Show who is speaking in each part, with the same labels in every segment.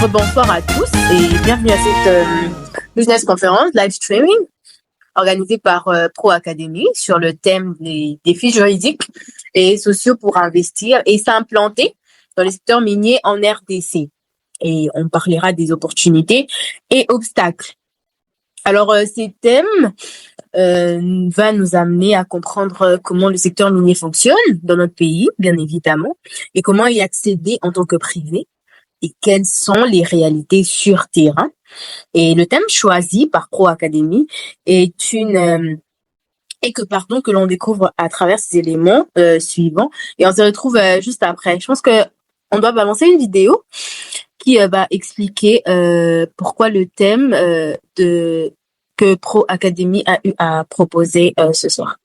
Speaker 1: Bonsoir à tous et bienvenue à cette business conférence live streaming organisée par Pro Academy sur le thème des défis juridiques et sociaux pour investir et s'implanter dans le secteur minier en RDC. Et on parlera des opportunités et obstacles. Alors, ces thèmes va nous amener à comprendre comment le secteur minier fonctionne dans notre pays, bien évidemment, et comment y accéder en tant que privé, et quelles sont les réalités sur terrain. Et le thème choisi par Pro Academy est que l'on découvre à travers ces éléments suivants. Et on se retrouve juste après. Je pense que on doit balancer une vidéo qui va expliquer pourquoi le thème que Pro Academy a eu à proposer ce soir.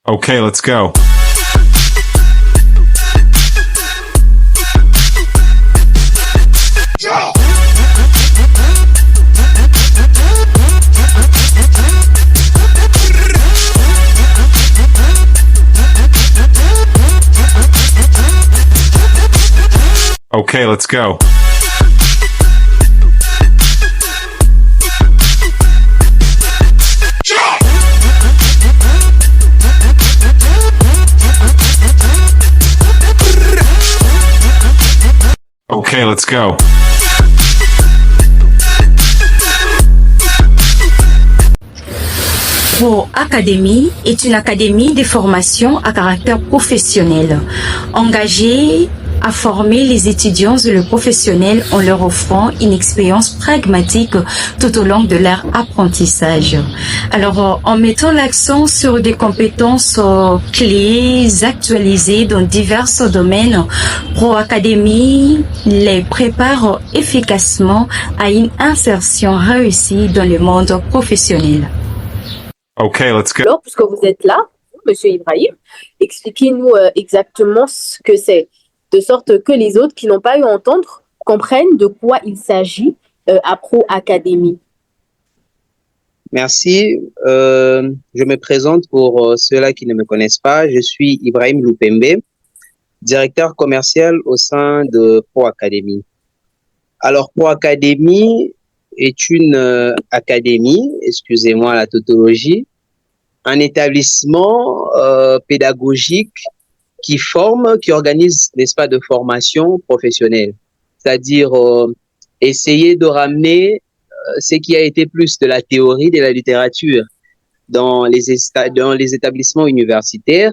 Speaker 2: Okay, let's go. Okay, let's go. Okay, let's go.
Speaker 3: Pro Academy est une académie de formation à caractère professionnel, engagée à former les étudiants et les professionnels en leur offrant une expérience pragmatique tout au long de leur apprentissage. Alors, en mettant l'accent sur des compétences clés actualisées dans divers domaines, Pro Academy les prépare efficacement à une insertion réussie dans le monde professionnel.
Speaker 2: Okay, let's go.
Speaker 1: Alors, puisque vous êtes là, Monsieur Ibrahim, expliquez-nous exactement ce que c'est, de sorte que les autres qui n'ont pas eu à entendre comprennent de quoi il s'agit à Pro Academy.
Speaker 4: Merci. Je me présente pour ceux-là qui ne me connaissent pas. Je suis Ibrahim Loupembe, directeur commercial au sein de Pro Academy. Alors, Pro Academy est une académie, excusez-moi la tautologie, un établissement pédagogique qui forme, qui organise, n'est-ce pas, de formation professionnelle. C'est-à-dire essayer de ramener ce qui a été plus de la théorie, de la littérature dans les établissements universitaires,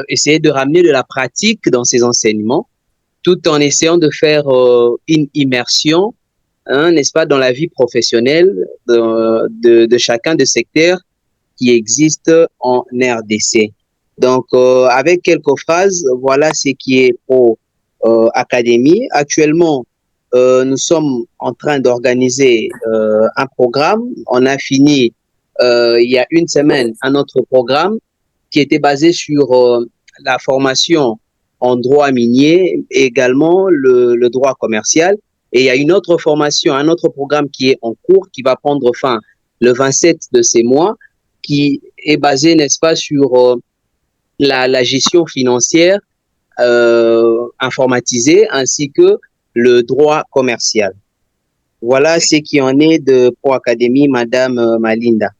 Speaker 4: essayer de ramener de la pratique dans ces enseignements, tout en essayant de faire une immersion, n'est-ce pas, dans la vie professionnelle de chacun des secteurs qui existent en RDC. Donc, avec quelques phrases, voilà ce qui est Pro Academy. Actuellement, nous sommes en train d'organiser un programme. On a fini il y a une semaine un autre programme qui était basé sur la formation en droit minier et également le droit commercial. Et il y a une autre formation, un autre programme qui est en cours, qui va prendre fin le 27 de ces mois, qui est basé, n'est-ce pas, sur la gestion financière informatisée ainsi que le droit commercial. Voilà ce qui en est de Pro Academy, Madame Malinda.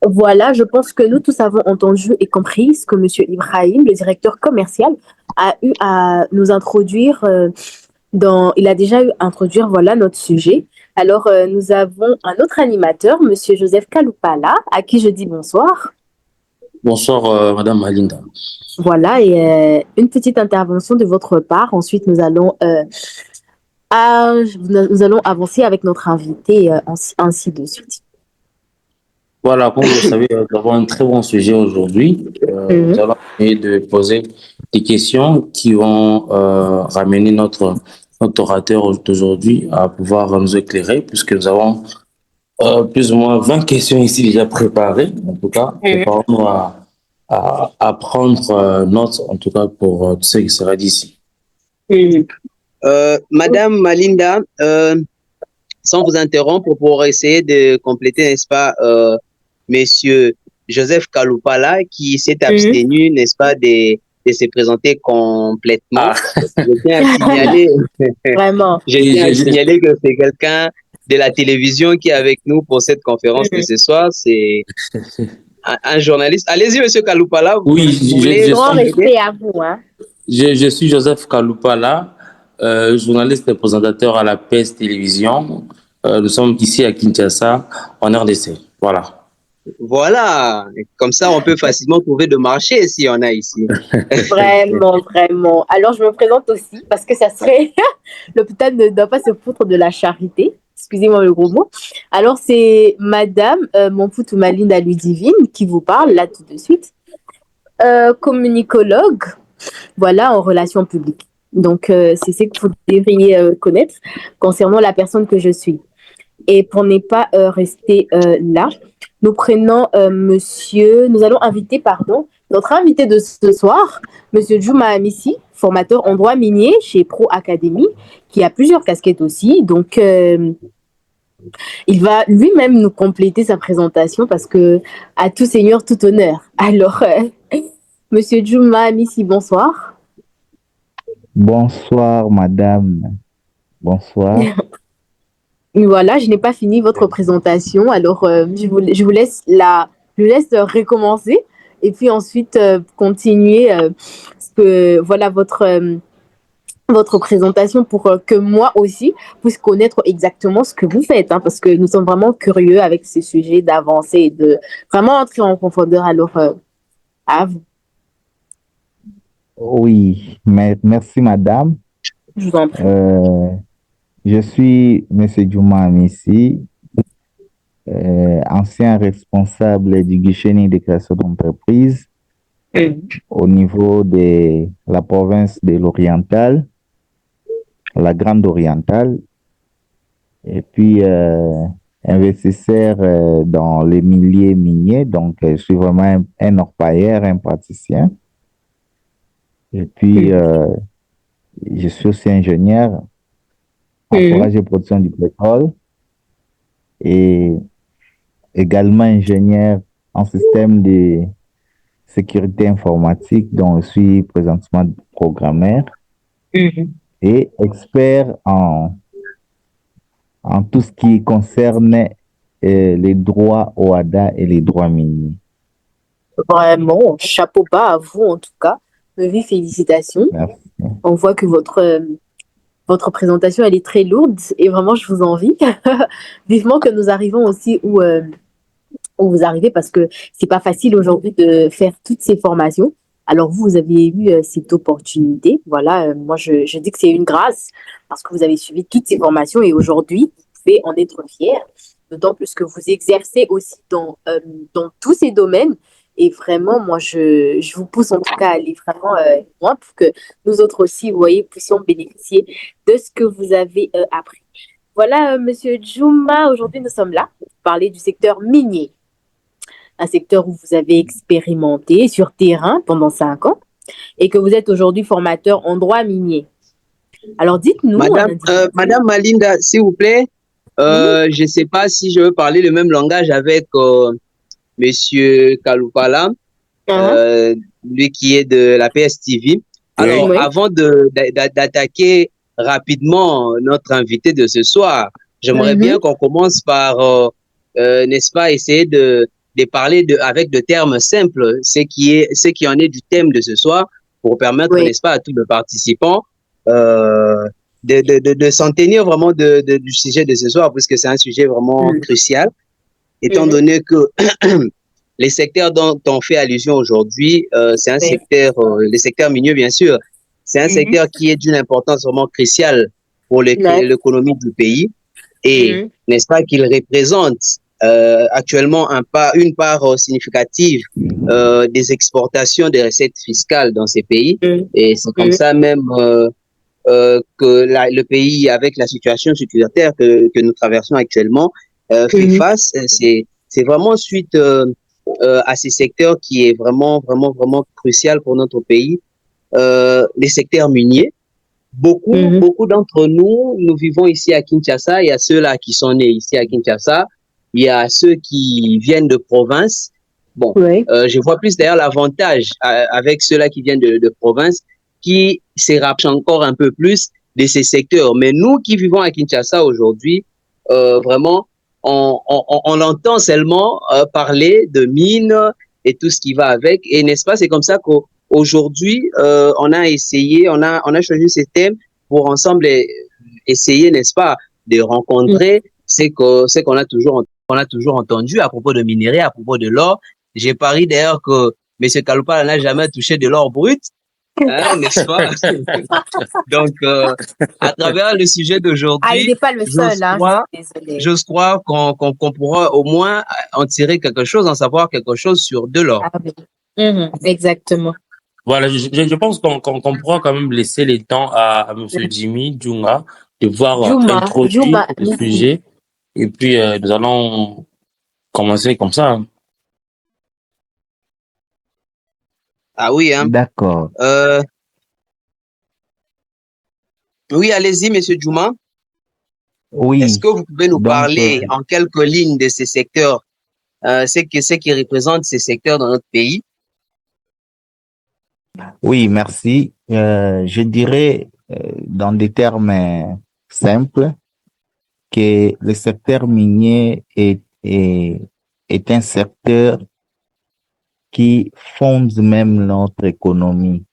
Speaker 1: Voilà, je pense que nous tous avons entendu et compris ce que Monsieur Ibrahim, le directeur commercial, a eu à nous introduire il a déjà eu à introduire, voilà, notre sujet. Alors, nous avons un autre animateur, Monsieur Joseph Kaloupala, à qui je dis bonsoir.
Speaker 5: Bonsoir, Madame Malinda.
Speaker 1: Voilà, et une petite intervention de votre part. Ensuite, nous allons avancer avec notre invité ainsi de suite.
Speaker 5: Voilà, comme vous le savez, nous avons un très bon sujet aujourd'hui. Nous allons essayer de poser des questions qui vont ramener notre orateur d'aujourd'hui à pouvoir nous éclairer, puisque nous avons plus ou moins 20 questions ici déjà préparées. En tout cas, préparons-nous à prendre note, en tout cas, pour tout ce qui sera d'ici.
Speaker 4: Madame Malinda, sans vous interrompre, pour essayer de compléter, n'est-ce pas, Monsieur Joseph Kaloupala, qui s'est abstenu, n'est-ce pas, de se présenter complètement.
Speaker 5: Ah,
Speaker 4: Je tiens à signaler,
Speaker 1: Vraiment.
Speaker 4: je tiens à signaler que c'est quelqu'un de la télévision qui est avec nous pour cette conférence de ce soir. C'est un journaliste. Allez-y, Monsieur Kaloupala,
Speaker 5: oui,
Speaker 4: vous voulez
Speaker 1: Grand
Speaker 4: compléter?
Speaker 1: respect à vous, hein.
Speaker 5: je suis Joseph Kaloupala, journaliste et présentateur à la PES Télévision. Nous sommes ici à Kinshasa, en RDC. Voilà.
Speaker 4: Voilà, comme ça on peut facilement trouver de marché s'il y en a ici.
Speaker 1: Vraiment, vraiment. Alors, je me présente aussi parce que ça serait. L'hôpital ne doit pas se foutre de la charité. Excusez-moi le gros mot. Alors, c'est Madame Mompoutou Malinda Ludivine qui vous parle là tout de suite. Communicologue, voilà, en relations publiques. Donc, c'est ce que vous devriez connaître concernant la personne que je suis. Et pour ne pas rester là, nous allons inviter, notre invité de ce soir, Monsieur Juma Amissi, formateur en droit minier chez Pro Academy, qui a plusieurs casquettes aussi. Donc, il va lui-même nous compléter sa présentation parce que à tout seigneur, tout honneur. Alors, Monsieur Juma Amissi, bonsoir.
Speaker 6: Bonsoir, madame. Bonsoir.
Speaker 1: Voilà, je n'ai pas fini votre présentation, alors je vous laisse recommencer et puis ensuite continuer voilà votre présentation pour que moi aussi puisse connaître exactement ce que vous faites, hein, parce que nous sommes vraiment curieux avec ces sujets d'avancer et de vraiment entrer en profondeur. Alors, à vous.
Speaker 6: Oui, merci, madame.
Speaker 1: Je vous en prie.
Speaker 6: Je suis Monsieur Juma Amissi, ancien responsable du guichet unique de création d'entreprise au niveau de la province de l'Oriental, la Grande Orientale, et puis investisseur dans les milieux miniers. Donc, je suis vraiment un orpailleur, un praticien. Et puis, je suis aussi ingénieur en forage et production du pétrole et également ingénieur en système de sécurité informatique dont je suis présentement programmeur et expert en tout ce qui concerne les droits OHADA et les droits miniers.
Speaker 1: Vraiment, chapeau bas à vous en tout cas. Vive félicitations.
Speaker 6: Merci.
Speaker 1: On voit que votre présentation, elle est très lourde et vraiment, je vous envie. Vivement que nous arrivons aussi où vous arrivez parce que c'est pas facile aujourd'hui de faire toutes ces formations. Alors, vous avez eu cette opportunité. Voilà, moi, je dis que c'est une grâce parce que vous avez suivi toutes ces formations et aujourd'hui, vous pouvez en être fier. D'autant plus que vous exercez aussi dans tous ces domaines. Et vraiment, moi, je vous pousse en tout cas à aller vraiment loin pour que nous autres aussi, vous voyez, puissions bénéficier de ce que vous avez appris. Voilà, Monsieur Juma, aujourd'hui, nous sommes là pour parler du secteur minier. Un secteur où vous avez expérimenté sur terrain pendant 5 ans et que vous êtes aujourd'hui formateur en droit minier. Alors, dites-nous...
Speaker 4: Madame Malinda, s'il vous plaît, je ne sais pas si je veux parler le même langage avec... Monsieur Kaloupala, lui qui est de la PSTV. Alors, avant d'attaquer rapidement notre invité de ce soir, j'aimerais bien qu'on commence par, n'est-ce pas, essayer de parler avec de termes simples, ce qui en est du thème de ce soir, pour permettre, n'est-ce pas, à tous les participants de s'en tenir vraiment du sujet de ce soir, puisque c'est un sujet vraiment crucial. Étant donné que les secteurs dont on fait allusion aujourd'hui, c'est un secteur, le secteur minier bien sûr, c'est un secteur qui est d'une importance vraiment cruciale pour l'économie du pays et n'est-ce pas qu'il représente actuellement une part significative des exportations des recettes fiscales dans ces pays et c'est comme ça même que le pays, avec la situation sécuritaire que nous traversons actuellement, fait face. C'est vraiment suite à ces secteurs qui est vraiment crucial pour notre pays. Les secteurs miniers. Beaucoup d'entre nous vivons ici à Kinshasa. Il y a ceux-là qui sont nés ici à Kinshasa. Il y a ceux qui viennent de province. Bon,
Speaker 1: Oui.
Speaker 4: je vois plus d'ailleurs l'avantage avec ceux-là qui viennent de province, qui se rapprochent encore un peu plus de ces secteurs. Mais nous qui vivons à Kinshasa aujourd'hui, vraiment, on entend seulement parler de mines et tout ce qui va avec. Et n'est-ce pas, c'est comme ça qu'aujourd'hui, on a essayé, on a choisi ces thèmes pour ensemble essayer, n'est-ce pas, de rencontrer ce qu'on a toujours entendu à propos de minerais, à propos de l'or. J'ai parié d'ailleurs que M. Kaloupa n'a jamais touché de l'or brut, hein, n'est-ce pas? Donc, à travers le sujet
Speaker 1: Ah, il
Speaker 4: d'aujourd'hui,
Speaker 1: n'est pas le seul, hein, je suis désolée.
Speaker 4: j'ose croire qu'on pourra au moins en tirer quelque chose, en savoir quelque chose sur de l'or.
Speaker 1: Ah, oui. Exactement.
Speaker 5: Voilà, je pense qu'on pourra quand même laisser le temps à M. Jimmy Djunga de voir introduire le sujet. Et puis, nous allons commencer comme ça. Hein.
Speaker 4: Ah oui, hein.
Speaker 6: D'accord.
Speaker 4: Oui, allez-y, Monsieur Djouma.
Speaker 6: Oui.
Speaker 4: Est-ce que vous pouvez nous parler en quelques lignes de ces secteurs, ce qui représente ces secteurs dans notre pays?
Speaker 6: Oui, merci. Je dirais dans des termes simples que le secteur minier est un secteur qui fonde même notre économie,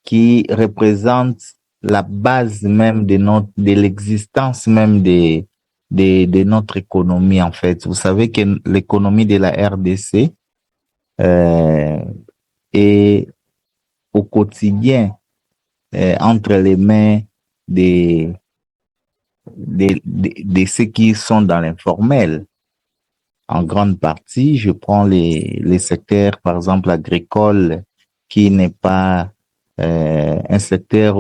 Speaker 6: qui représente la base même de l'existence même de notre économie, en fait. Vous savez que l'économie de la RDC est au quotidien entre les mains de ceux qui sont dans l'informel. En grande partie, je prends les secteurs, par exemple, agricole, qui n'est pas un secteur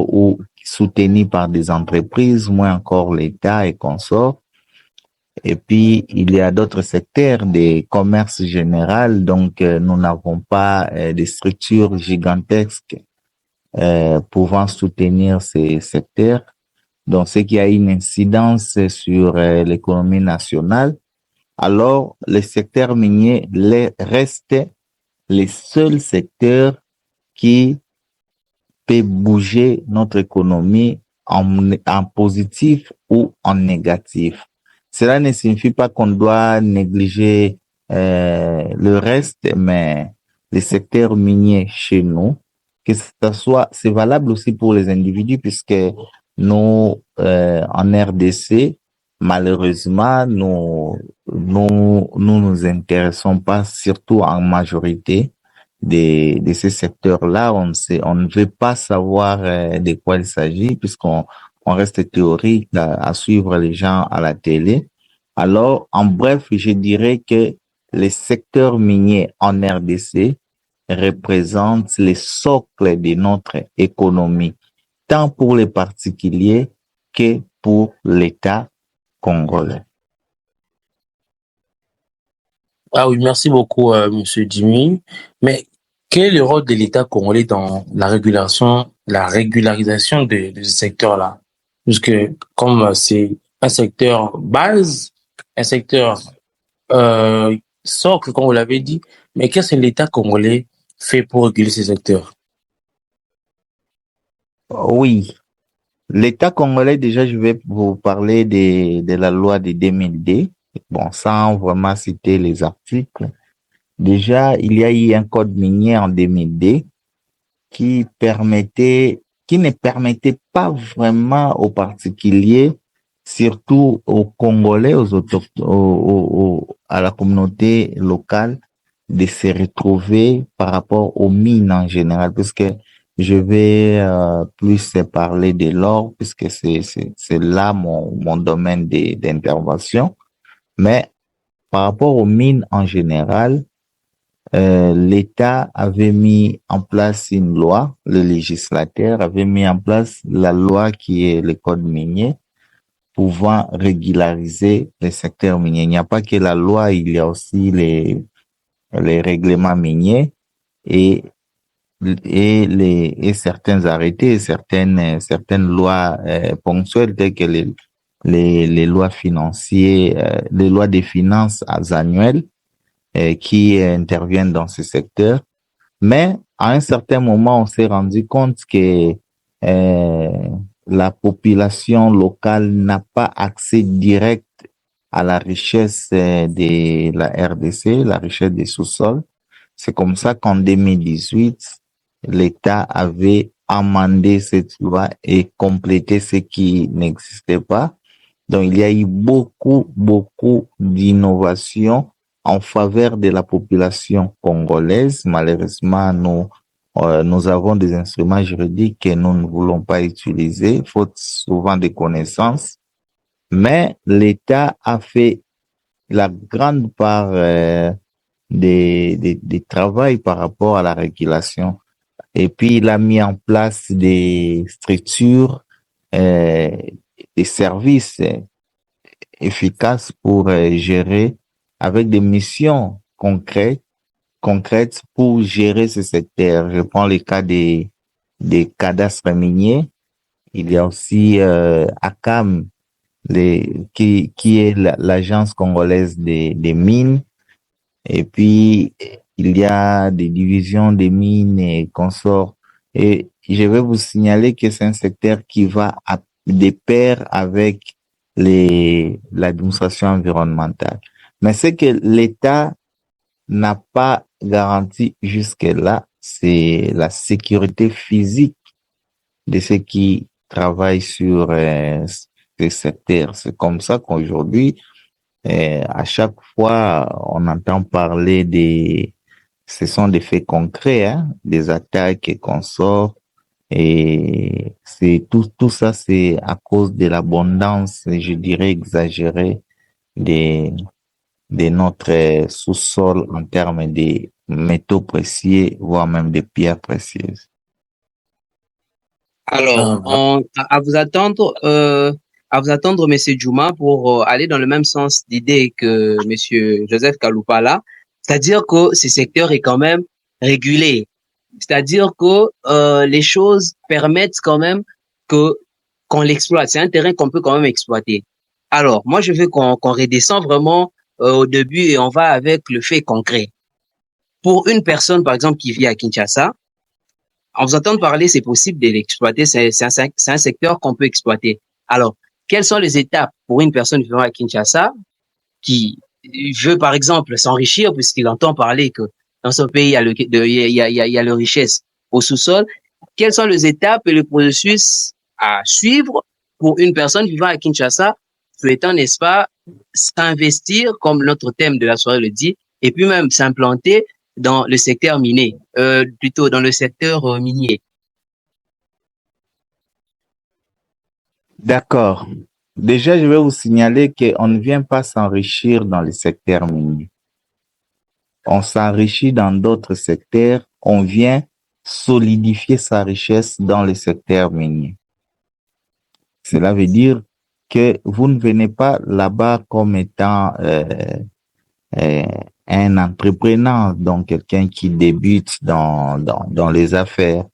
Speaker 6: soutenu par des entreprises, moins encore l'État et consorts. Et puis, il y a d'autres secteurs des commerces général, donc nous n'avons pas des structures gigantesques pouvant soutenir ces secteurs. Donc, ce qui a une incidence sur l'économie nationale. Alors, le secteur minier reste les seuls secteurs qui peut bouger notre économie en positif ou en négatif. Cela ne signifie pas qu'on doit négliger le reste, mais les secteurs miniers chez nous, que ça soit, c'est valable aussi pour les individus, puisque nous, en RDC, malheureusement, nous nous intéressons pas, surtout en majorité, de ces secteurs-là. On ne veut pas savoir de quoi il s'agit, puisqu'on reste théorique à suivre les gens à la télé. Alors, en bref, je dirais que les secteurs miniers en RDC représentent les socles de notre économie, tant pour les particuliers que pour l'État congolais.
Speaker 5: Ah oui, merci beaucoup, Monsieur Jimmy. Mais quel est le rôle de l'État congolais dans la régularisation de ce secteur-là? Puisque comme c'est un secteur base, un secteur socle, comme vous l'avez dit, mais qu'est-ce que l'État congolais fait pour réguler ces secteurs?
Speaker 6: Oui, l'État congolais, déjà, je vais vous parler de la loi de 2002. Bon, sans vraiment citer les articles. Déjà, il y a eu un code minier en 2002 qui ne permettait pas vraiment aux particuliers, surtout aux Congolais, à la communauté locale, de se retrouver par rapport aux mines en général, puisque je vais plus parler de l'or, puisque c'est là mon domaine d'intervention. Mais par rapport aux mines en général, l'État avait mis en place une loi, le législateur avait mis en place la loi qui est le code minier, pouvant régulariser le secteur minier. Il n'y a pas que la loi, il y a aussi les règlements miniers et certains arrêtés, certaines lois ponctuelles telles que les lois financières, les lois des finances annuelles qui interviennent dans ce secteur. Mais à un certain moment, on s'est rendu compte que la population locale n'a pas accès direct à la richesse de la RDC, la richesse des sous-sols. C'est comme ça qu'en 2018, l'État avait amendé cette loi et complété ce qui n'existait pas. Donc, il y a eu beaucoup d'innovations en faveur de la population congolaise. Malheureusement, nous avons des instruments juridiques que nous ne voulons pas utiliser, faute souvent de connaissances. Mais l'État a fait la grande part des travail par rapport à la régulation. Et puis, il a mis en place des structures, des services efficaces pour gérer avec des missions concrètes pour gérer ce secteur. Je prends le cas des cadastres miniers. Il y a aussi ACAM, qui est l'agence congolaise des mines. Et puis, il y a des divisions des mines et consorts. Et je vais vous signaler que c'est un secteur qui va de pair avec l'administration environnementale. Mais ce que l'État n'a pas garanti jusque-là, c'est la sécurité physique de ceux qui travaillent sur ces secteurs. C'est comme ça qu'aujourd'hui, à chaque fois, on entend parler ce sont des faits concrets, hein, des attaques et consorts. Et c'est tout ça, c'est à cause de l'abondance, je dirais, exagérée de notre sous-sol en termes de métaux précieux, voire même de pierres précieuses.
Speaker 4: Alors, à vous attendre, Monsieur Djouma, pour aller dans le même sens d'idée que Monsieur Joseph Kaloupala, c'est-à-dire que ce secteur est quand même régulé, c'est-à-dire que les choses permettent quand même qu'on l'exploite. C'est un terrain qu'on peut quand même exploiter. Alors, moi, je veux qu'on redescende vraiment au début et on va avec le fait concret. Pour une personne, par exemple, qui vit à Kinshasa, en vous entendant parler, c'est possible de l'exploiter. C'est un secteur qu'on peut exploiter. Alors, quelles sont les étapes pour une personne vivant à Kinshasa qui veut, par exemple, s'enrichir puisqu'il entend parler que dans ce pays, il y a le richesse au sous-sol. Quelles sont les étapes et le processus à suivre pour une personne vivant à Kinshasa souhaitant, n'est-ce pas, s'investir, comme notre thème de la soirée le dit, et puis même s'implanter dans le secteur minier, plutôt dans le secteur minier.
Speaker 6: D'accord. Déjà, je vais vous signaler qu'on ne vient pas s'enrichir dans le secteur minier. On s'enrichit dans d'autres secteurs. On vient solidifier sa richesse dans le secteur minier. Cela veut dire que vous ne venez pas là-bas comme étant un entrepreneur, donc quelqu'un qui débute dans les affaires.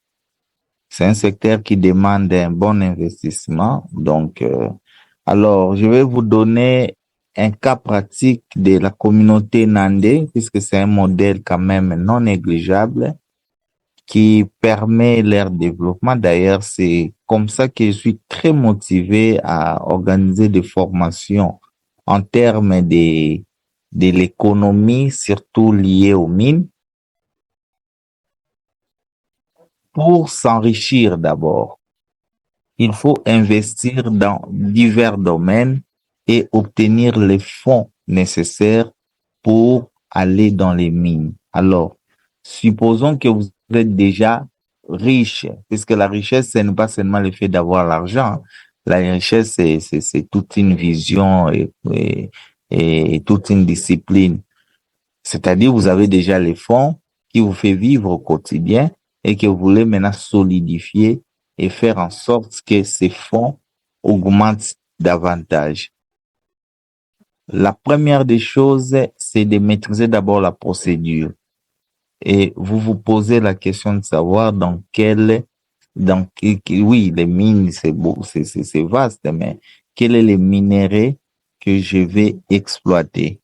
Speaker 6: C'est un secteur qui demande un bon investissement. Donc, alors, je vais vous donner un cas pratique de la communauté Nandé, puisque c'est un modèle quand même non négligeable qui permet leur développement. D'ailleurs, c'est comme ça que je suis très motivé à organiser des formations en termes de l'économie, surtout liée aux mines, pour s'enrichir d'abord. Il faut investir dans divers domaines et obtenir les fonds nécessaires pour aller dans les mines. Alors, supposons que vous êtes déjà riche, puisque la richesse, ce n'est pas seulement le fait d'avoir l'argent. La richesse, c'est toute une vision et toute une discipline. C'est-à-dire, vous avez déjà les fonds qui vous fait vivre au quotidien et que vous voulez maintenant solidifier et faire en sorte que ces fonds augmentent davantage. La première des choses, c'est de maîtriser d'abord la procédure. Et vous vous posez la question de savoir oui, les mines, c'est beau, c'est vaste, mais quels sont les minéraux que je vais exploiter?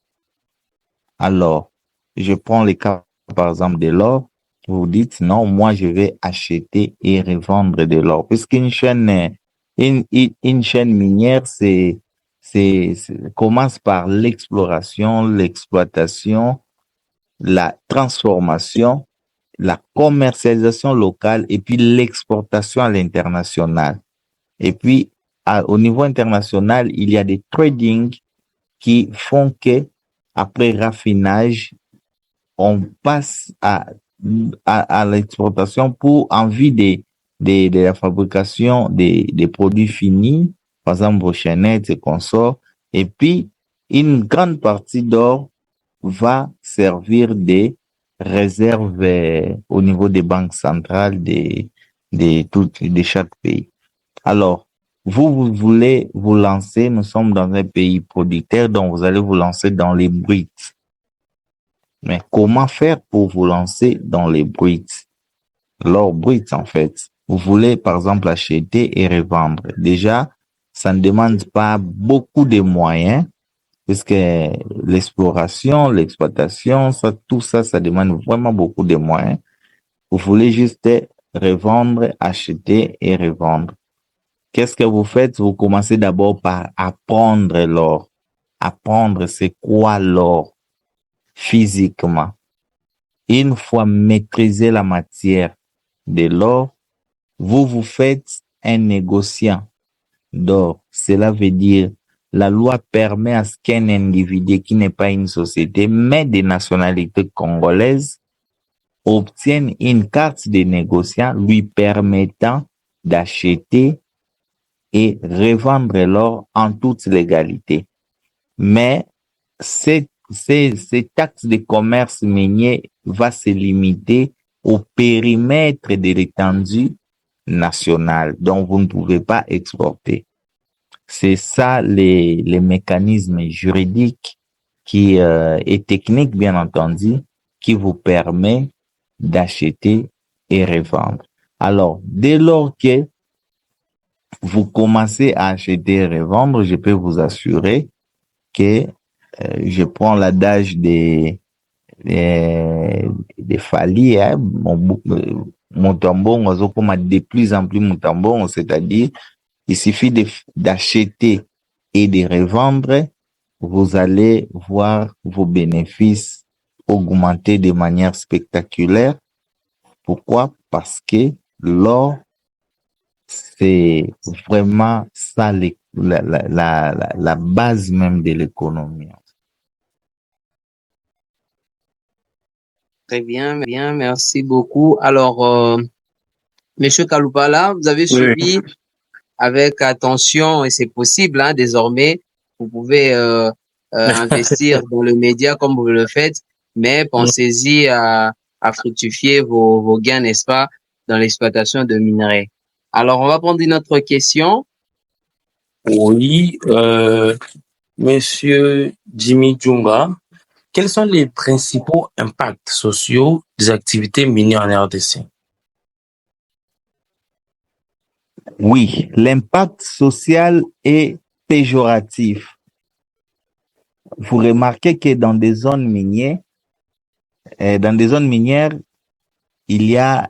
Speaker 6: Alors, je prends le cas, par exemple, de l'or. Vous dites, non, moi, je vais acheter et revendre de l'or. Puisqu'une chaîne, une chaîne minière, commence par l'exploration, l'exploitation, la transformation, la commercialisation locale et puis l'exportation à l'international. Et puis, au niveau international, il y a des trading qui font que, après raffinage, on passe à l'exportation en vue de la fabrication des produits finis, par exemple vos chaînettes et consorts. Et puis, une grande partie d'or va servir des réserves au niveau des banques centrales de chaque pays. Alors, vous voulez vous lancer, nous sommes dans un pays producteur, donc vous allez vous lancer dans les briques. Mais comment faire pour vous lancer dans les briques? L'or brut, en fait. Vous voulez, par exemple, acheter et revendre. Déjà, ça ne demande pas beaucoup de moyens, puisque l'exploration, l'exploitation, tout ça, ça demande vraiment beaucoup de moyens. Vous voulez juste revendre, acheter et revendre. Qu'est-ce que vous faites? Vous commencez d'abord par apprendre l'or. Apprendre c'est quoi l'or physiquement. Une fois maîtrisé la matière de l'or, vous faites un négociant d'or. Cela veut dire la loi permet à ce qu'un individu qui n'est pas une société, mais de nationalité congolaise, obtienne une carte de négociant lui permettant d'acheter et revendre l'or en toute légalité. Mais ces taxes de commerce minier va se limiter au périmètre de l'étendue nationale, dont vous ne pouvez pas exporter. C'est ça les mécanismes juridiques et techniques, bien entendu, qui vous permet d'acheter et revendre. Alors, dès lors que vous commencez à acheter et revendre, je peux vous assurer que je prends l'adage des Fali, hein, Moutambon, de plus en plus Moutambon, c'est-à-dire il suffit d'acheter et de revendre, vous allez voir vos bénéfices augmenter de manière spectaculaire. Pourquoi? Parce que l'or, c'est vraiment ça la base même de l'économie.
Speaker 4: Très bien, bien, merci beaucoup. Alors, Monsieur Kaloupala, vous avez suivi avec attention, et c'est possible, hein, désormais, vous pouvez investir dans le média comme vous le faites, mais pensez-y à fructifier vos gains, n'est-ce pas, dans l'exploitation de minerais. Alors, on va prendre une autre question.
Speaker 5: Oui, Monsieur Jimmy Djunga, quels sont les principaux impacts sociaux des activités minières en RDC?
Speaker 6: Oui, l'impact social est péjoratif. Vous remarquez que dans des zones minières, il y a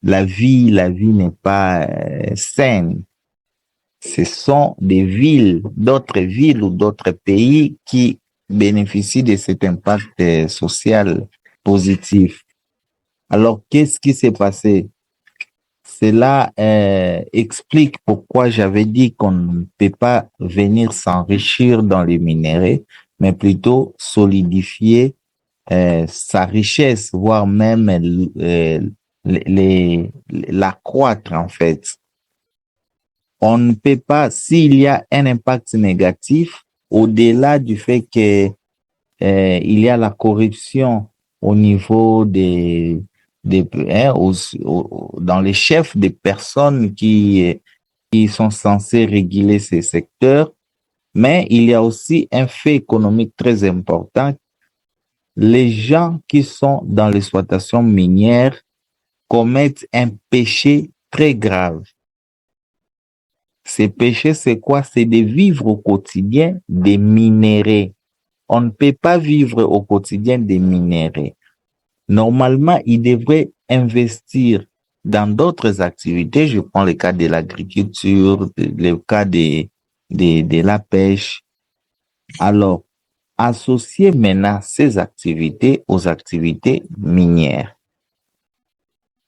Speaker 6: la vie n'est pas saine. Ce sont d'autres villes ou d'autres pays qui bénéficient de cet impact social positif. Alors, qu'est-ce qui s'est passé? Cela explique pourquoi j'avais dit qu'on ne peut pas venir s'enrichir dans les minéraux, mais plutôt solidifier sa richesse, voire même l'accroître en fait. On ne peut pas, s'il y a un impact négatif, au-delà du fait que il y a la corruption au niveau dans les chefs des personnes qui sont censées réguler ces secteurs, mais il y a aussi un fait économique très important. Les gens qui sont dans l'exploitation minière commettent un péché très grave. Ces péchés, c'est quoi? C'est de vivre au quotidien des minéraux. on ne peut pas vivre au quotidien des minéraux. Normalement, ils devraient investir dans d'autres activités. Je prends le cas de l'agriculture, le cas de la pêche. Alors, associer maintenant ces activités aux activités minières.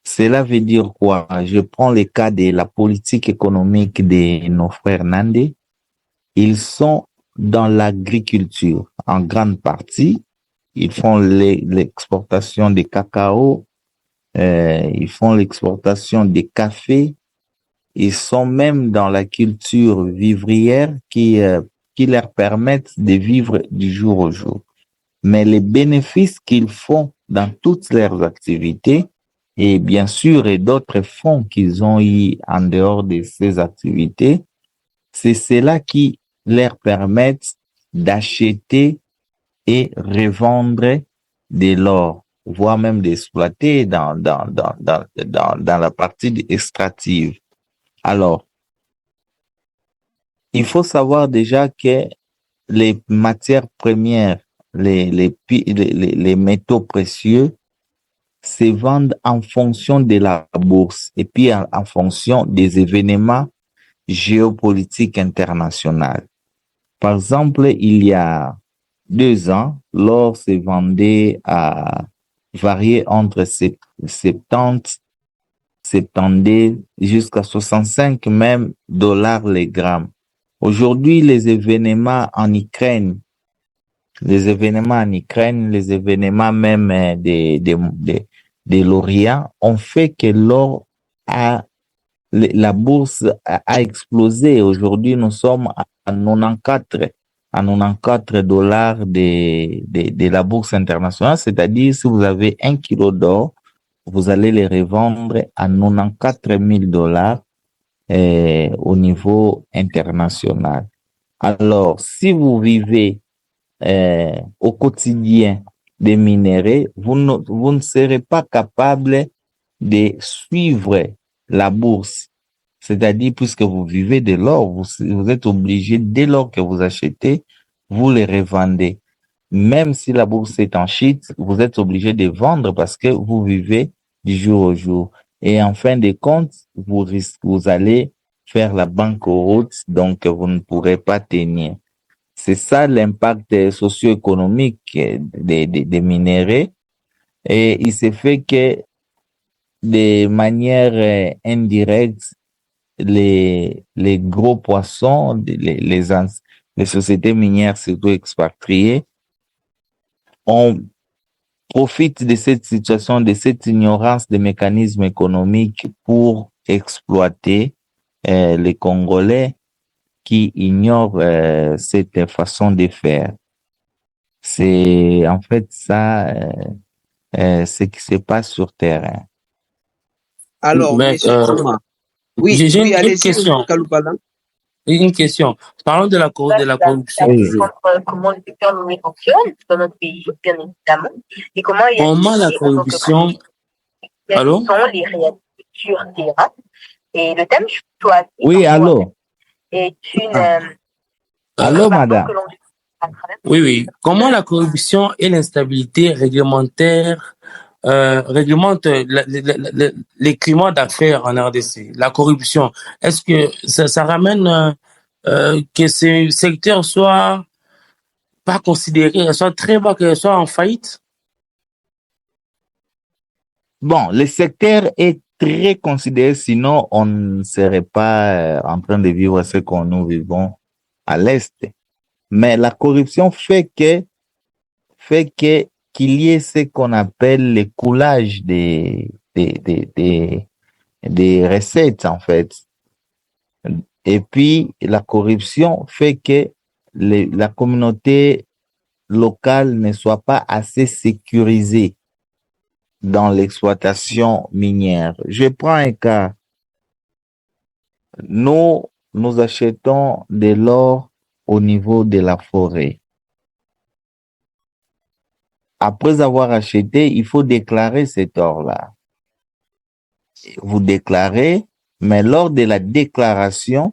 Speaker 6: Cela veut dire quoi? Je prends le cas de la politique économique de nos frères Nandé. Ils sont dans l'agriculture en grande partie. Ils font l'exportation de cacao, ils font l'exportation de café. Ils sont même dans la culture vivrière qui leur permettent de vivre du jour au jour. Mais les bénéfices qu'ils font dans toutes leurs activités, et bien sûr, et d'autres fonds qu'ils ont eu en dehors de ces activités, c'est cela qui leur permettent d'acheter et revendre de l'or, voire même d'exploiter dans la partie extractive. Alors, il faut savoir déjà que les matières premières, les métaux précieux se vendent en fonction de la bourse et puis en fonction des événements géopolitiques internationaux. Par exemple, il y a 2 ans, l'or se vendait à varier entre 70 jusqu'à 65 même dollars les grammes. Aujourd'hui, les événements en Ukraine, les événements même de l'Orient ont fait que l'or la bourse a explosé. Aujourd'hui, nous sommes à 94 dollars de la bourse internationale. C'est-à-dire, si vous avez 1 kilo d'or, vous allez les revendre à 94 000 dollars au niveau international. Alors, si vous vivez au quotidien des minéraux, vous ne serez pas capable de suivre la bourse. C'est-à-dire, puisque vous vivez de l'or, vous êtes obligé, dès lors que vous achetez, vous les revendez. Même si la bourse est en chute, vous êtes obligé de vendre parce que vous vivez du jour au jour. Et en fin de compte, vous allez faire la banqueroute, donc vous ne pourrez pas tenir. C'est ça l'impact socio-économique des minéraux. Et il se fait que de manière indirecte, les gros poissons, les sociétés minières surtout expatriées, on profite de cette situation, de cette ignorance des mécanismes économiques pour exploiter les Congolais qui ignorent cette façon de faire. C'est en fait ça ce qui se passe sur terrain.
Speaker 4: Alors, monsieur Thomas,
Speaker 5: j'ai une
Speaker 4: allez-y,
Speaker 5: question.
Speaker 4: Kaloupala.
Speaker 5: Une question. Parlons de la corruption toujours.
Speaker 1: Comment le secteur minier fonctionne dans notre pays, bien évidemment, et comment il y a
Speaker 5: la corruption.
Speaker 1: Allô? Sont les réalités sur terrain. Et le thème choisi.
Speaker 6: Oui, allô.
Speaker 1: Est une.
Speaker 6: Allô, madame.
Speaker 5: Oui. Comment la corruption et l'instabilité réglementaire réglementent les climats d'affaires en RDC? La corruption, est-ce que ça ramène que ce secteur soit pas considéré, soit très bas, que soit en faillite?
Speaker 6: Bon, le secteur est très considéré, sinon on ne serait pas en train de vivre ce que nous vivons à l'Est. Mais la corruption fait qu'il y ait ce qu'on appelle le coulage des recettes, en fait. Et puis, la corruption fait que la communauté locale ne soit pas assez sécurisée dans l'exploitation minière. Je prends un cas. Nous achetons de l'or au niveau de la forêt. Après avoir acheté, il faut déclarer cet or-là. Vous déclarez, mais lors de la déclaration,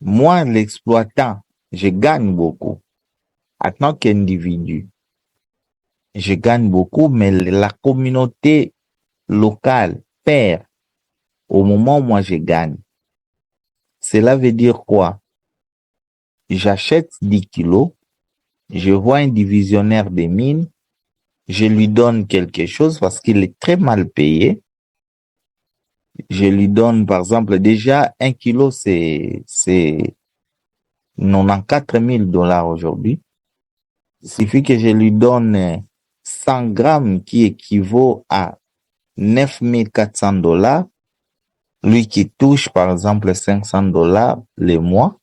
Speaker 6: moi, l'exploitant, je gagne beaucoup. En tant qu'individu, je gagne beaucoup, mais la communauté locale perd au moment où moi je gagne. Cela veut dire quoi? J'achète 10 kilos, je vois un divisionnaire des mines, je lui donne quelque chose parce qu'il est très mal payé. Je lui donne, par exemple, déjà 1 kilo, c'est 94 000 dollars aujourd'hui. Il suffit que je lui donne 100 grammes qui équivaut à 9 400 dollars. Lui qui touche, par exemple, 500 dollars le mois.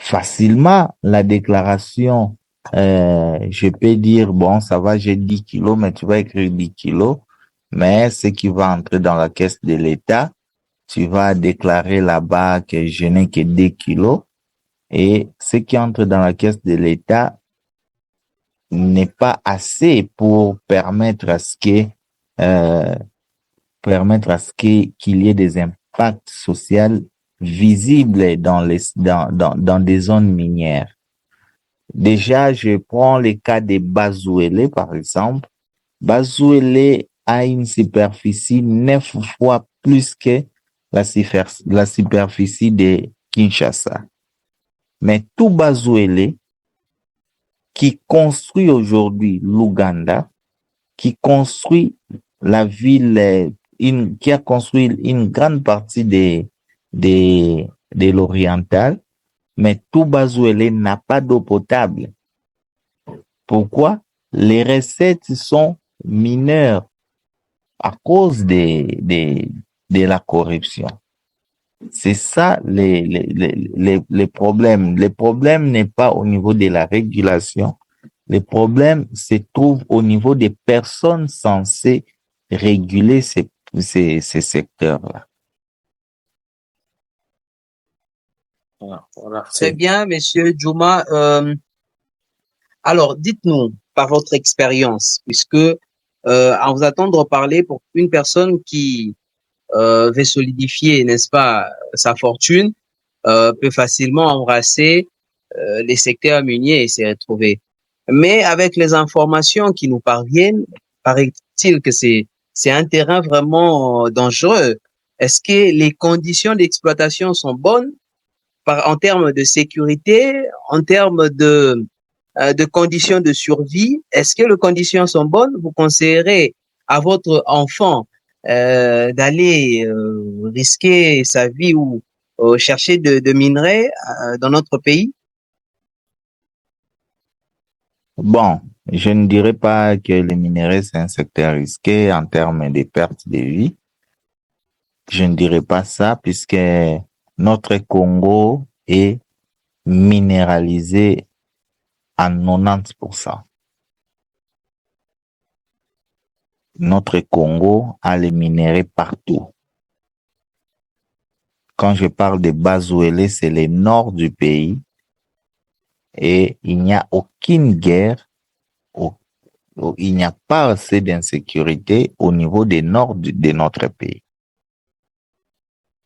Speaker 6: Facilement, la déclaration, je peux dire, bon, ça va, j'ai 10 kilos, mais tu vas écrire 10 kilos. Mais ce qui va entrer dans la caisse de l'État, tu vas déclarer là-bas que je n'ai que 2 kilos. Et ce qui entre dans la caisse de l'État n'est pas assez pour permettre à ce qu'il y ait des impacts sociaux visibles dans des zones minières. Déjà, je prends le cas de Bazouélé, par exemple. Bazouélé a une superficie 9 fois plus que la superficie de Kinshasa. Mais tout Bazouélé, qui construit aujourd'hui l'Ouganda, qui construit la ville, qui a construit une grande partie de l'oriental, mais tout Bazouélé n'a pas d'eau potable. Pourquoi? Les recettes sont mineures à cause de la corruption. C'est ça les problèmes. Le problème n'est pas au niveau de la régulation. Le problème se trouve au niveau des personnes censées réguler ces secteurs-là.
Speaker 5: Voilà.
Speaker 4: Très bien, Monsieur Djouma. Alors, dites-nous, par votre expérience, puisque en vous attendre parler pour une personne qui veut solidifier, n'est-ce pas, sa fortune, peut facilement embrasser les secteurs miniers et s'y retrouver. Mais avec les informations qui nous parviennent, paraît-il que c'est un terrain vraiment dangereux. Est-ce que les conditions d'exploitation sont bonnes en termes de sécurité, en termes de conditions de survie? Est-ce que les conditions sont bonnes? Vous conseillerez à votre enfant d'aller risquer sa vie ou chercher de minerais dans notre pays?
Speaker 6: Bon, je ne dirais pas que les minerais, c'est un secteur risqué en termes de perte de vie. Je ne dirais pas ça puisque notre Congo est minéralisé à 90%. Notre Congo a les minéraux partout. Quand je parle de Bazouélé, c'est le nord du pays et il n'y a aucune guerre, il n'y a pas assez d'insécurité au niveau du nord de notre pays.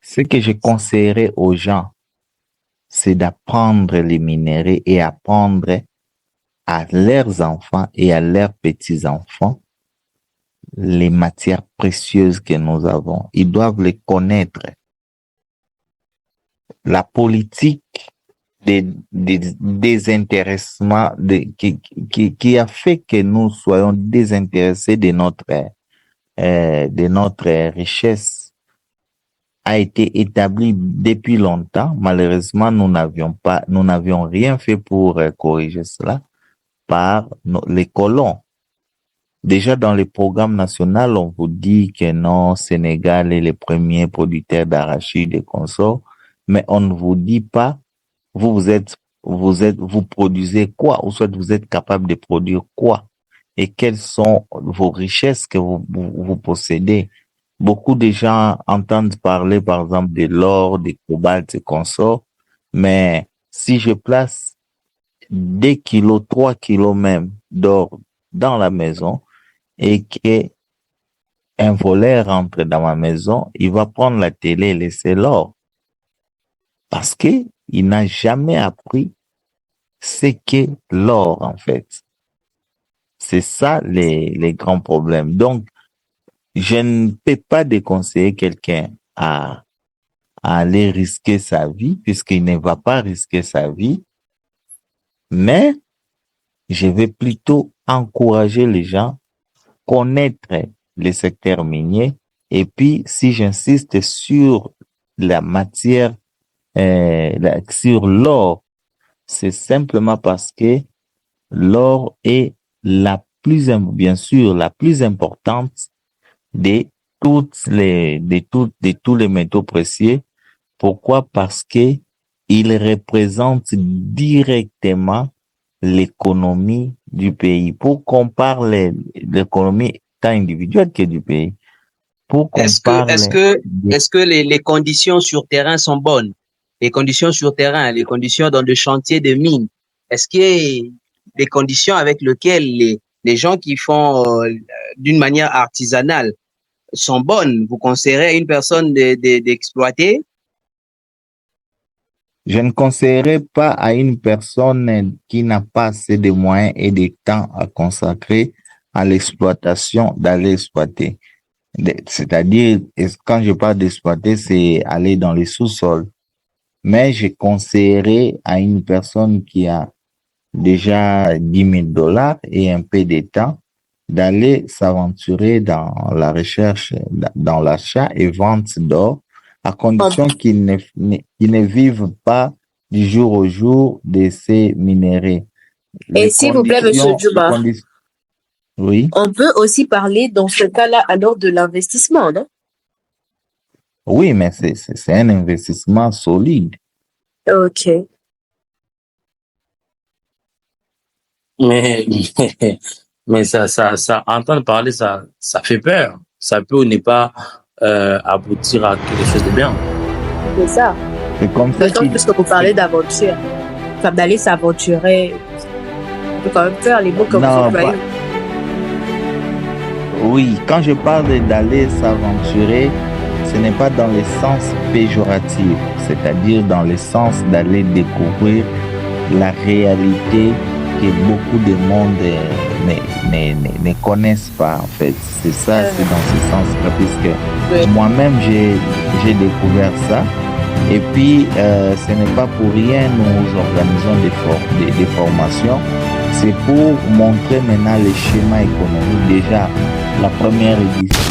Speaker 6: Ce que je conseillerais aux gens, c'est d'apprendre les minéraux et apprendre à leurs enfants et à leurs petits-enfants les matières précieuses que nous avons. Ils doivent les connaître. La politique des désintéressements qui a fait que nous soyons désintéressés de notre richesse a été établie depuis longtemps. Malheureusement, nous n'avions rien fait pour corriger cela par les colons. Déjà dans les programmes nationaux, on vous dit que non, Sénégal est le premier producteur d'arachide et consorts, mais on ne vous dit pas, vous produisez quoi, ou soit vous êtes capable de produire quoi, et quelles sont vos richesses que vous possédez. Beaucoup de gens entendent parler, par exemple, de l'or, des cobalt et consorts, mais si je place 2 kilos, 3 kilos même d'or dans la maison, et qu'un voleur rentre dans ma maison, il va prendre la télé et laisser l'or. Parce qu'il n'a jamais appris c'est que l'or, en fait. C'est ça les grands problèmes. Donc, je ne peux pas déconseiller quelqu'un à aller risquer sa vie, puisqu'il ne va pas risquer sa vie, mais je vais plutôt encourager les gens à connaître les secteurs miniers. Et puis, si j'insiste sur la matière, sur l'or, c'est simplement parce que l'or est bien sûr, la plus importante de tous les métaux précieux. Pourquoi? Parce que il représente directement l'économie du pays. Pour qu'on parle l'économie tant individuelle que du pays. Pour qu'on parle
Speaker 4: Est-ce que les conditions sur terrain sont bonnes? Les conditions sur terrain, les conditions dans le chantier de mine, est-ce que les conditions avec lesquelles les gens qui font d'une manière artisanale sont bonnes? Vous conseillerez à une personne d'exploiter?
Speaker 6: Je ne conseillerais pas à une personne qui n'a pas assez de moyens et de temps à consacrer à l'exploitation d'aller exploiter. C'est-à-dire, quand je parle d'exploiter, c'est aller dans les sous-sols. Mais je conseillerais à une personne qui a déjà 10 000 $ et un peu de temps d'aller s'aventurer dans la recherche, dans l'achat et vente d'or, à condition qu'ils ne vivent pas du jour au jour de ces minéraux.
Speaker 1: Et s'il vous plaît, Monsieur Djouba,
Speaker 6: oui.
Speaker 1: On peut aussi parler dans ce cas-là alors de l'investissement, non?
Speaker 6: Oui, mais c'est un investissement solide.
Speaker 1: Ok.
Speaker 5: Mais ça, entendre parler, ça fait peur. Ça peut ou ne pas aboutir à quelque chose de bien.
Speaker 1: C'est ça.
Speaker 6: C'est comme ça.
Speaker 1: D'autant plus que vous parlez d'aventure. Enfin, d'aller s'aventurer. On peut quand même faire les mots comme vous employez.
Speaker 6: Oui, quand je parle d'aller s'aventurer, ce n'est pas dans le sens péjoratif, c'est-à-dire dans le sens d'aller découvrir la réalité que beaucoup de monde ne connaissent pas, en fait. C'est ça, c'est dans ce sens-là, puisque moi-même, j'ai découvert ça. Et puis, ce n'est pas pour rien, nous organisons des formations. C'est pour montrer maintenant les schémas économiques. Déjà, la première édition